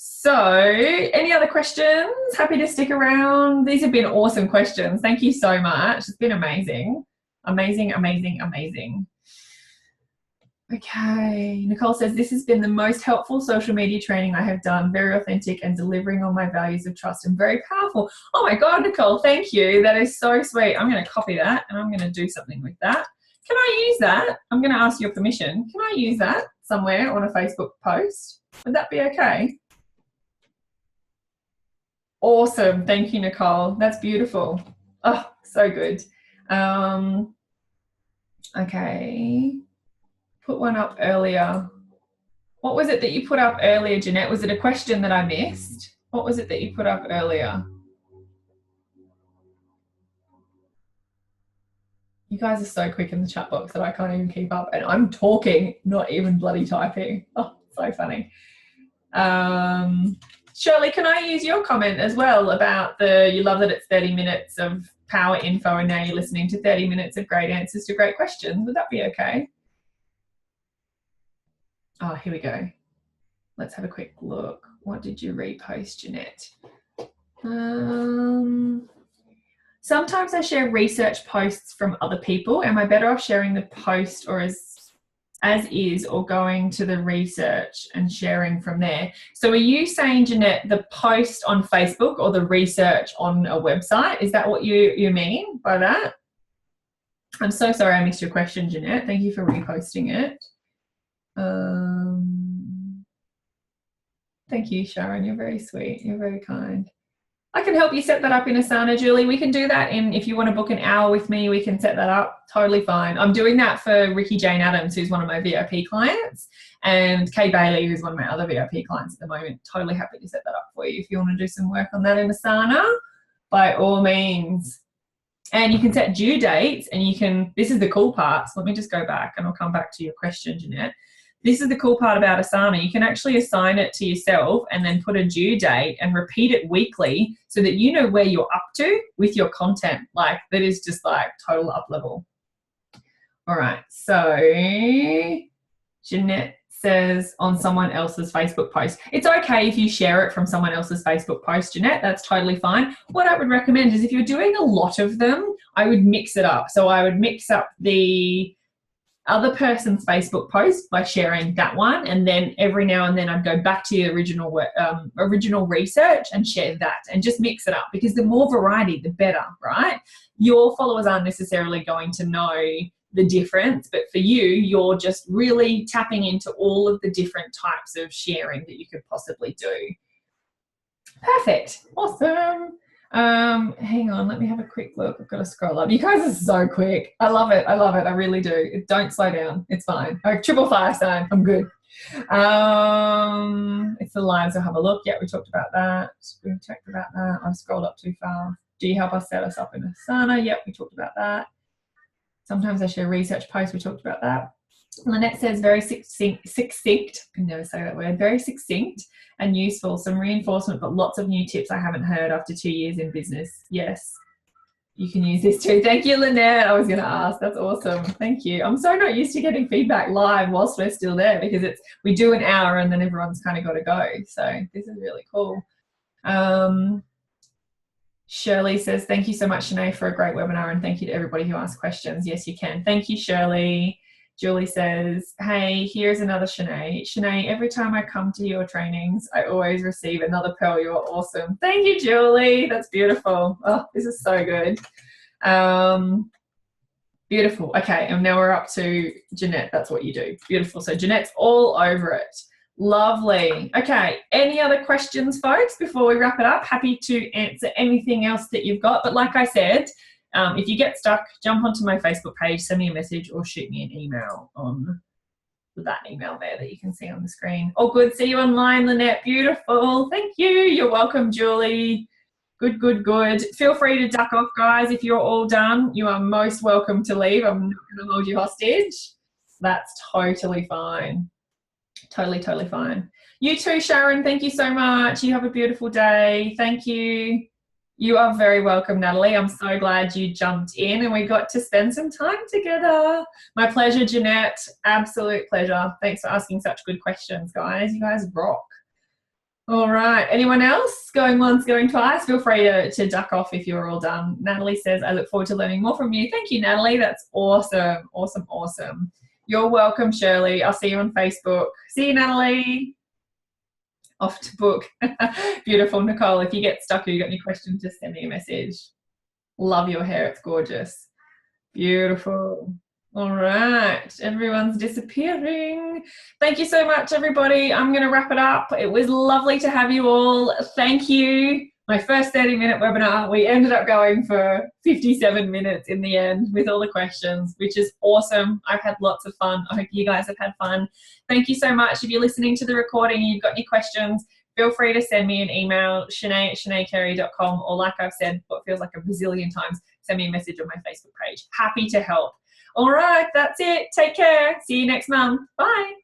Speaker 1: So any other questions? Happy to stick around. These have been awesome questions. Thank you so much. It's been amazing. Amazing, amazing, amazing. Okay. Nicole says, this has been the most helpful social media training I have done. Very authentic and delivering on my values of trust and very powerful. Oh my God, Nicole, thank you. That is so sweet. I'm going to copy that and I'm going to do something with that. Can I use that? I'm going to ask your permission. Can I use that somewhere on a Facebook post? Would that be okay? Awesome. Thank you, Nicole. That's beautiful. Oh, so good. Okay. Put one up earlier. What was it that you put up earlier, Jeanette? Was it a question that I missed? What was it that you put up earlier? You guys are so quick in the chat box that I can't even keep up. And I'm talking, not even bloody typing. Oh, so funny. Shirley, can I use your comment as well about you love that it's 30 minutes of power info and now you're listening to 30 minutes of great answers to great questions? Would that be okay? Oh, here we go. Let's have a quick look. What did you repost, Jeanette? Sometimes I share research posts from other people. Am I better off sharing the post or as is, or going to the research and sharing from there? So are you saying, Jeanette, the post on Facebook or the research on a website? Is that what you mean by that? I'm so sorry I missed your question, Jeanette. Thank you for reposting it. Thank you, Sharon. You're very sweet. You're very kind. I can help you set that up in Asana, Julie. We can do that. And if you want to book an hour with me, we can set that up. Totally fine. I'm doing that for Ricky Jane Adams, who's one of my VIP clients, and Kay Bailey, who's one of my other VIP clients at the moment. Totally happy to set that up for you. If you want to do some work on that in Asana, by all means. And you can set due dates, and you can, this is the cool part. So let me just go back and I'll come back to your question, Jeanette. This is the cool part about Asana. You can actually assign it to yourself and then put a due date and repeat it weekly so that you know where you're up to with your content. Like, that is just like total up level. All right. So Jeanette says on someone else's Facebook post. It's okay if you share it from someone else's Facebook post, Jeanette. That's totally fine. What I would recommend is if you're doing a lot of them, I would mix it up. So I would mix up the other person's Facebook post by sharing that one, and then every now and then I'd go back to the original research and share that, and just mix it up, because the more variety the better, right? Your followers aren't necessarily going to know the difference, but for you, you're just really tapping into all of the different types of sharing that you could possibly do. Perfect. Awesome. Hang on, let me have a quick look. I've got to scroll up. You guys are so quick. I love it. I love it. I really do. Don't slow down. It's fine. Oh, triple fire sign. I'm good. It's the lives, I'll have a look. Yeah, we talked about that. We talked about that. I've scrolled up too far. Do you help us set us up in Asana? Yep, we talked about that. Sometimes I share research posts. We talked about that. Lynette says very succinct, I can never say that word, very succinct and useful. Some reinforcement, but lots of new tips I haven't heard after 2 years in business. Yes, you can use this too. Thank you, Lynette. I was going to ask. That's awesome. Thank you. I'm so not used to getting feedback live whilst we're still there, because we do an hour and then everyone's kind of got to go. So this is really cool. Shirley says, thank you so much, Shanae, for a great webinar, and thank you to everybody who asked questions. Yes, you can. Thank you, Shirley. Julie says, hey, here's another Shanae. Shanae, every time I come to your trainings, I always receive another pearl. You're awesome. Thank you, Julie. That's beautiful. Oh, this is so good. Beautiful. Okay, and now we're up to Jeanette. That's what you do. Beautiful. So Jeanette's all over it. Lovely. Okay, any other questions, folks, before we wrap it up? Happy to answer anything else that you've got. But like I said, if you get stuck, jump onto my Facebook page, send me a message, or shoot me an email on that email there that you can see on the screen. Oh, good. See you online, Lynette. Beautiful. Thank you. You're welcome, Julie. Good, good, good. Feel free to duck off, guys. If you're all done, you are most welcome to leave. I'm not going to hold you hostage. That's totally fine. Totally, totally fine. You too, Sharon. Thank you so much. You have a beautiful day. Thank you. You are very welcome, Natalie. I'm so glad you jumped in and we got to spend some time together. My pleasure, Jeanette. Absolute pleasure. Thanks for asking such good questions, guys. You guys rock. All right. Anyone else? Going once, going twice? Feel free to duck off if you're all done. Natalie says, I look forward to learning more from you. Thank you, Natalie. That's awesome. Awesome, awesome. You're welcome, Shirley. I'll see you on Facebook. See you, Natalie. Off to book. Beautiful, Nicole. If you get stuck or you got any questions, just send me a message. Love your hair. It's gorgeous. Beautiful. All right. Everyone's disappearing. Thank you so much, everybody. I'm going to wrap it up. It was lovely to have you all. Thank you. My first 30-minute webinar, we ended up going for 57 minutes in the end with all the questions, which is awesome. I've had lots of fun. I hope you guys have had fun. Thank you so much. If you're listening to the recording and you've got any questions, feel free to send me an email, Shanae@ShanaeCarey.com, or like I've said, what feels like a bazillion times, send me a message on my Facebook page. Happy to help. All right, that's it. Take care. See you next month. Bye.